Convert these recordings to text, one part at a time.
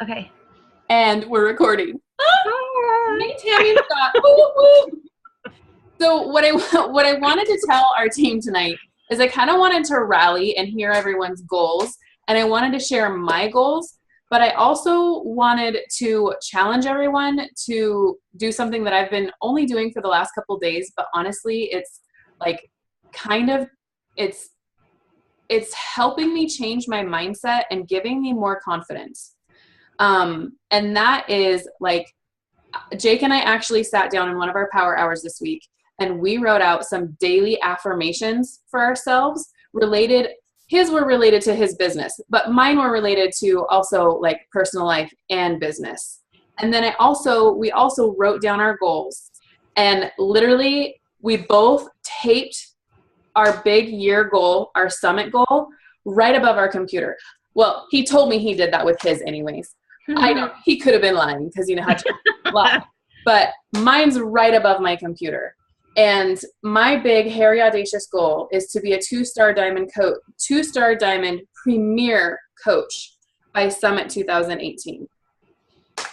Okay. And we're recording. Hey, Tammy and Scott. Woo, woo. So what I wanted to tell our team tonight is I kind of wanted to rally and hear everyone's goals, and I wanted to share my goals, but I also wanted to challenge everyone to do something that I've been only doing for the last couple days, but honestly, it's like it's helping me change my mindset and giving me more confidence. And that is like, Jake and I actually sat down in one of our power hours this week, and we wrote out some daily affirmations for ourselves related. His were related to his business, but mine were related to also like personal life and business. And then we also wrote down our goals, and literally we both taped our big year goal, our summit goal, right above our computer. Well, he told me he did that with his anyways. I know he could have been lying because you know how to lie. But mine's right above my computer. And my big, hairy, audacious goal is to be a two-star diamond premier coach by Summit 2018.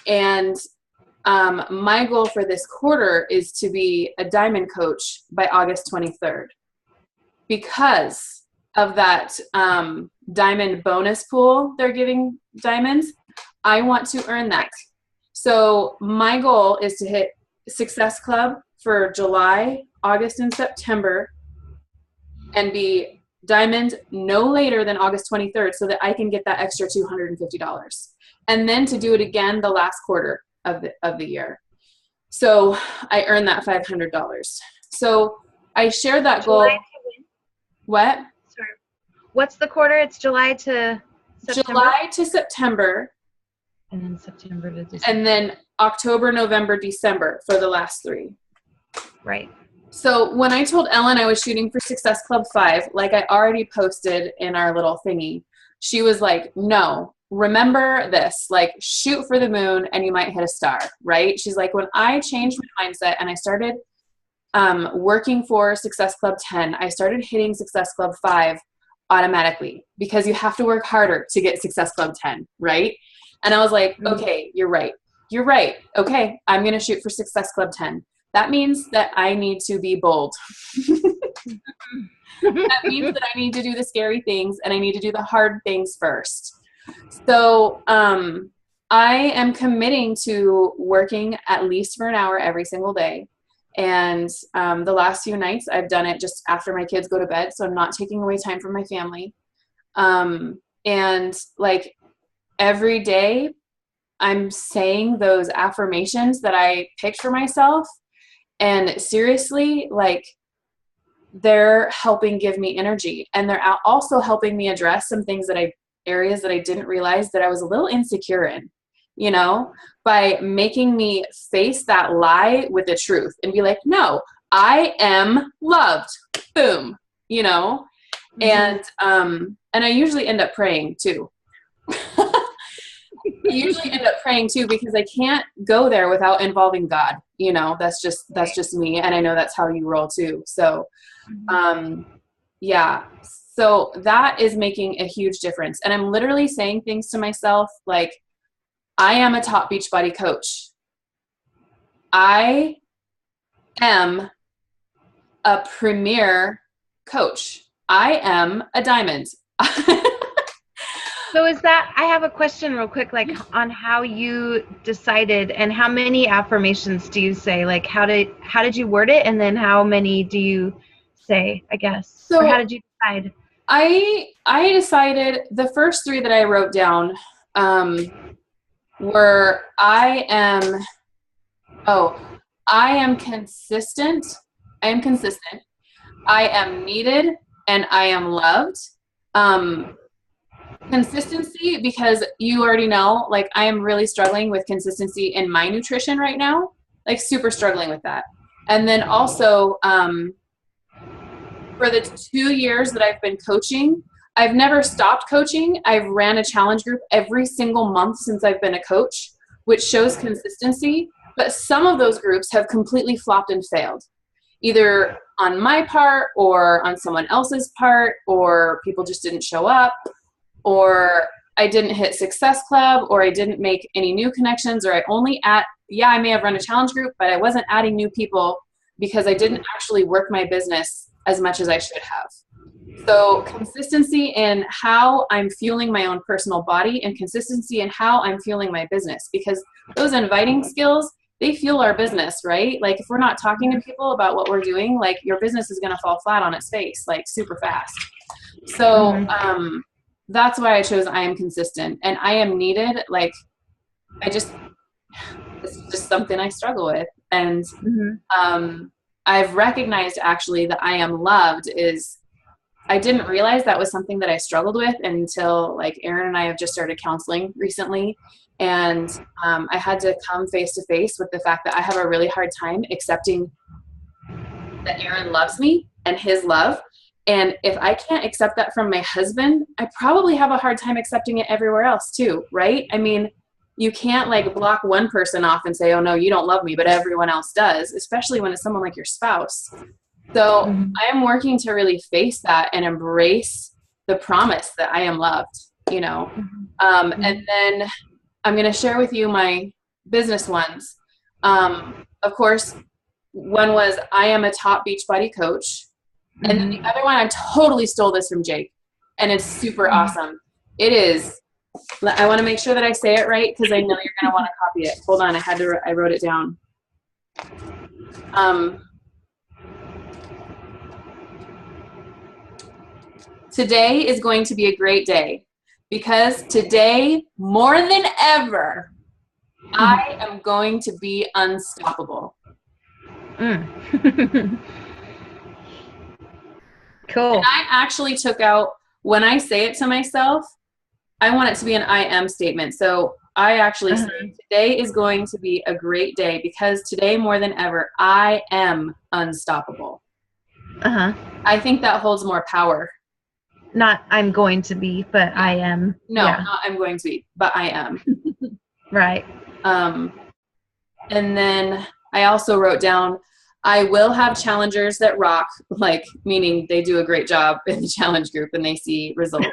And my goal for this quarter is to be a diamond coach by August 23rd. Because of that diamond bonus pool they're giving diamonds, I want to earn that. So my goal is to hit Success Club for July, August, and September, and be diamond no later than August 23rd so that I can get that extra $250. And then to do it again the last quarter of the year. So I earned that $500. So I shared that goal. What? Sorry. What's the quarter? It's July to September? July to September. And then September to December. And then October, November, December for the last 3. Right. So when I told Ellen I was shooting for Success Club 5, like I already posted in our little thingy, she was like, no, remember this, like shoot for the moon and you might hit a star, right? She's like, when I changed my mindset and I started working for Success Club 10, I started hitting Success Club 5 automatically because you have to work harder to get Success Club 10, right? And I was like, okay, you're right. Okay, I'm going to shoot for Success Club 10. That means that I need to be bold. That means that I need to do the scary things and I need to do the hard things first. So I am committing to working at least for an hour every single day. And the last few nights I've done it just after my kids go to bed. So I'm not taking away time from my family. And like every day I'm saying those affirmations that I picked for myself. And seriously, like they're helping give me energy. And they're also helping me address some things areas that I didn't realize that I was a little insecure in, you know, by making me face that lie with the truth and be like, no, I am loved. Boom, you know? Mm-hmm. And I usually end up praying too. Because I can't go there without involving God. You know, that's just me. And I know that's how you roll too. So, yeah. So that is making a huge difference. And I'm literally saying things to myself like, I am a top Beachbody coach. I am a premier coach. I am a diamond. So I have a question real quick, like on how you decided and how many affirmations do you say? Like how did you word it? And then how many do you say, I guess? So or how did you decide? I decided the first 3 that I wrote down were I am consistent. I am consistent. I am needed and I am loved. Consistency, because you already know, like I am really struggling with consistency in my nutrition right now, like super struggling with that. And then also for the 2 years that I've been coaching, I've never stopped coaching. I've ran a challenge group every single month since I've been a coach, which shows consistency. But some of those groups have completely flopped and failed, either on my part or on someone else's part, or people just didn't show up, or I didn't hit Success Club, or I didn't make any new connections, or I may have run a challenge group, but I wasn't adding new people because I didn't actually work my business as much as I should have. So consistency in how I'm fueling my own personal body, and consistency in how I'm fueling my business, because those inviting skills, they fuel our business, right? Like if we're not talking to people about what we're doing, like your business is going to fall flat on its face, like super fast. So, that's why I chose I am consistent, and I am needed. Like it's just something I struggle with. And, I've recognized actually that I am loved I didn't realize that was something that I struggled with until like Aaron and I have just started counseling recently. And, I had to come face to face with the fact that I have a really hard time accepting that Aaron loves me and his love. And if I can't accept that from my husband, I probably have a hard time accepting it everywhere else too, right? I mean, you can't like block one person off and say, oh no, you don't love me, but everyone else does, especially when it's someone like your spouse. So I am working to really face that and embrace the promise that I am loved, you know? And then I'm going to share with you my business ones. Of course, one was I am a top Beachbody coach. And then the other one, I totally stole this from Jake, and it's super awesome. It is, I want to make sure that I say it right, because I know you're going to want to copy it. Hold on, I wrote it down. Today is going to be a great day, because today, more than ever, I am going to be unstoppable. Cool. And I actually took out, when I say it to myself, I want it to be an I am statement. So I actually say today is going to be a great day, because today more than ever, I am unstoppable. I think that holds more power. Not I'm going to be, but I am. No, not I'm going to be, but I am. Right. And then I also wrote down, I will have challengers that rock, like meaning they do a great job in the challenge group and they see results.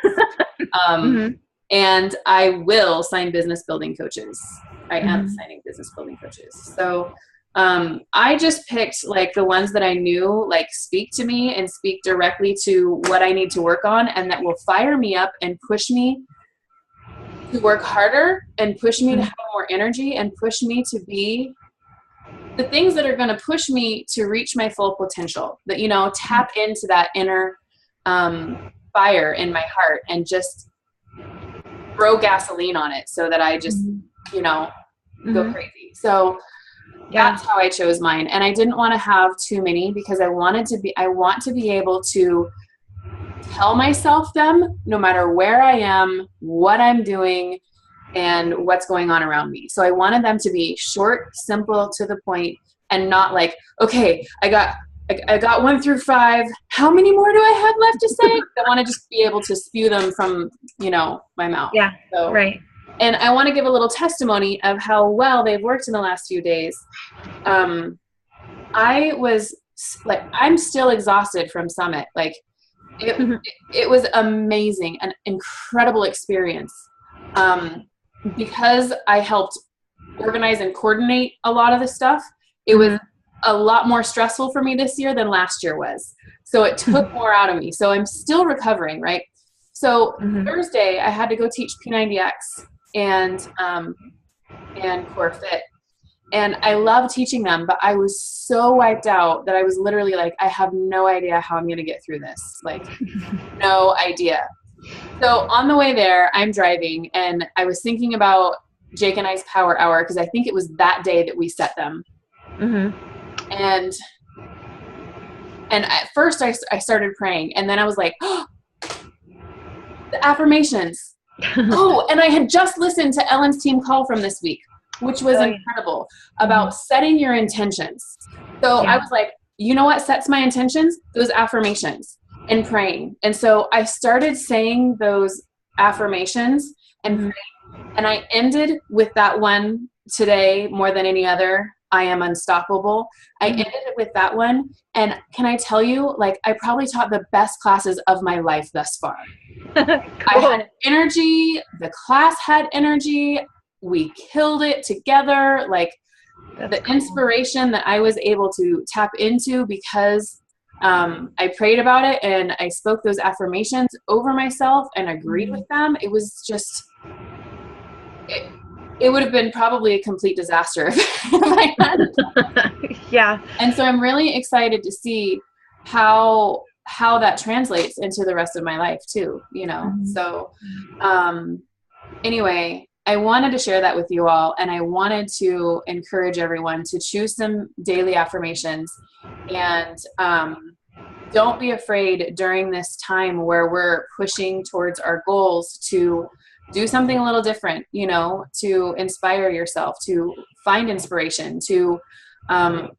And I will sign business building coaches. I am signing business building coaches. So I just picked like the ones that I knew like speak to me and speak directly to what I need to work on, and that will fire me up and push me to work harder and push me to have more energy and push me to be the things that are going to push me to reach my full potential, that, you know, tap into that inner fire in my heart and just throw gasoline on it so that I just, you know, go crazy. So that's how I chose mine. And I didn't want to have too many, because I want to be able to tell myself them no matter where I am, what I'm doing, and what's going on around me. So I wanted them to be short, simple, to the point, and not like, okay, I got 1 through 5. How many more do I have left to say? I want to just be able to spew them from, you know, my mouth. Yeah. So, right. And I want to give a little testimony of how well they've worked in the last few days. I was like, I'm still exhausted from Summit. Like it was amazing, an incredible experience. Because I helped organize and coordinate a lot of the stuff, it was a lot more stressful for me this year than last year was. So it took more out of me. So I'm still recovering, right? So Thursday, I had to go teach P90X and Core Fit. And I love teaching them, but I was so wiped out that I was literally like, I have no idea how I'm going to get through this. Like, no idea. So on the way there, I'm driving, and I was thinking about Jake and I's power hour, because I think it was that day that we set them. And at first I started praying, and then I was like, oh, the affirmations. Oh, and I had just listened to Ellen's team call from this week, which was incredible, about setting your intentions. So I was like, you know what sets my intentions? Those affirmations. And praying. And so I started saying those affirmations and praying, and I ended with that one today more than any other. I am unstoppable. I ended it with that one. And can I tell you, like, I probably taught the best classes of my life thus far. Cool. I had energy. The class had energy. We killed it together. Like, the inspiration that I was able to tap into because I prayed about it and I spoke those affirmations over myself and agreed with them. It was just, it would have been probably a complete disaster if I hadn't. Yeah. And so I'm really excited to see how that translates into the rest of my life too, you know? So anyway, I wanted to share that with you all, and I wanted to encourage everyone to choose some daily affirmations, and don't be afraid during this time where we're pushing towards our goals to do something a little different, you know, to inspire yourself, to find inspiration, to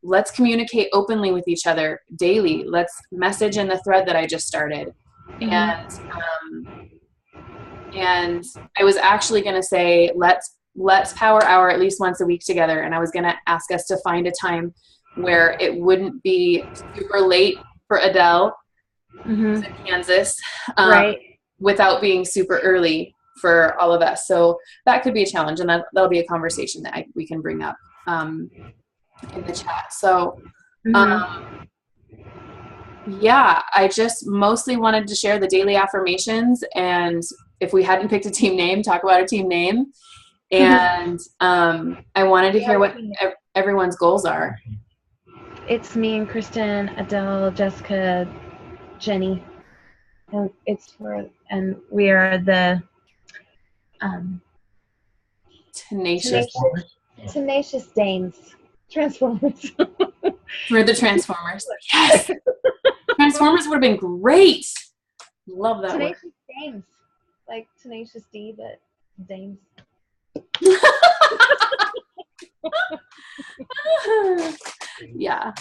let's communicate openly with each other daily. Let's message in the thread that I just started. And I was actually going to say, let's power hour at least once a week together. And I was going to ask us to find a time where it wouldn't be super late for Adele in Kansas, Right. without being super early for all of us. So that could be a challenge, and that'll be a conversation that we can bring up in the chat. So yeah, I just mostly wanted to share the daily affirmations, and if we hadn't picked a team name, talk about a team name. And I wanted to hear what everyone's goals are. It's me and Kristin, Adele, Jessica, Jenny, and we are the Tenacious Danes. Transformers. We're the Transformers. Yes. Transformers would have been great. Love that Tenacious word. Dames. Like Tenacious D, but Dames. Yeah.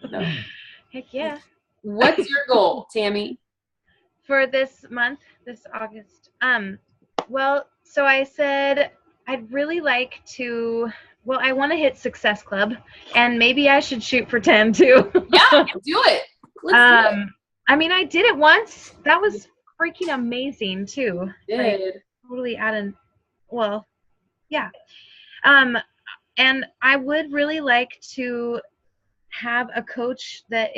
No. Heck yeah. What's your goal, Tammy? For this month, this August? Well, so I said I'd really like to, well, I want to hit Success Club, and maybe I should shoot for 10 too. Yeah, do it. Let's do it. I mean, I did it once. That was freaking amazing too. You did. Like, totally well, yeah. And I would really like to have a coach that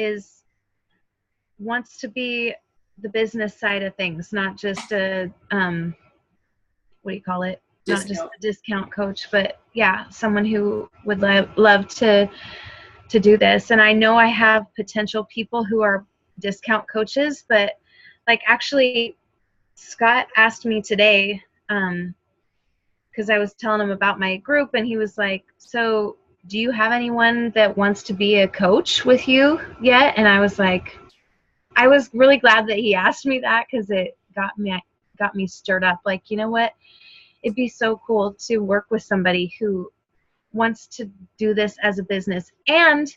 wants to be the business side of things, not just a what do you call it? Not just a discount coach, but yeah, someone who would love to do this. And I know I have potential people who are discount coaches, but like actually Scott asked me today, because I was telling him about my group, and he was like, so do you have anyone that wants to be a coach with you yet? And I was like, I was really glad that he asked me that, because it got me stirred up. Like, you know what? It'd be so cool to work with somebody who wants to do this as a business. And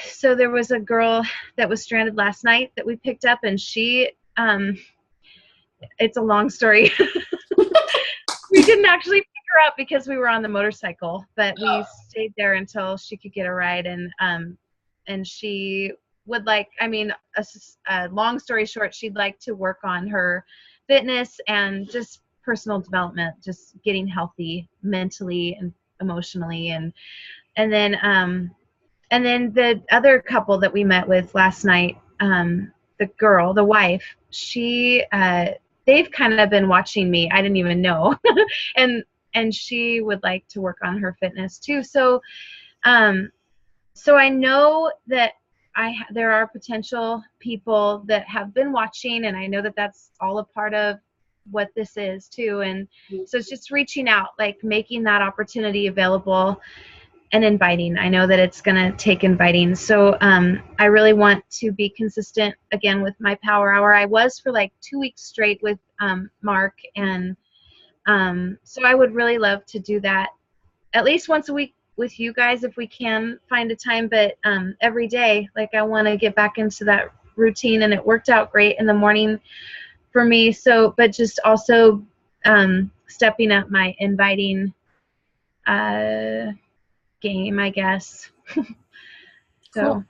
so there was a girl that was stranded last night that we picked up, and she, it's a long story. We didn't actually pick her up because we were on the motorcycle, but we stayed there until she could get a ride. And she would like, I mean, a long story short, she'd like to work on her fitness and just personal development, just getting healthy mentally and emotionally. And then the other couple that we met with last night, the wife, they've kind of been watching me. I didn't even know. and she would like to work on her fitness too. So I know that there are potential people that have been watching, and I know that that's all a part of what this is too. And so it's just reaching out, like making that opportunity available and inviting. I know that it's going to take inviting. So I really want to be consistent again with my power hour. I was for like 2 weeks straight with Mark. And so I would really love to do that at least once a week with you guys if we can find a time. But every day, like I want to get back into that routine, and it worked out great in the morning for me. So, but just also stepping up my inviting game, I guess. So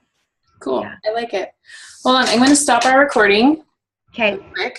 Cool. yeah. I like it. Hold on. I'm going to stop our recording. Okay. Real quick.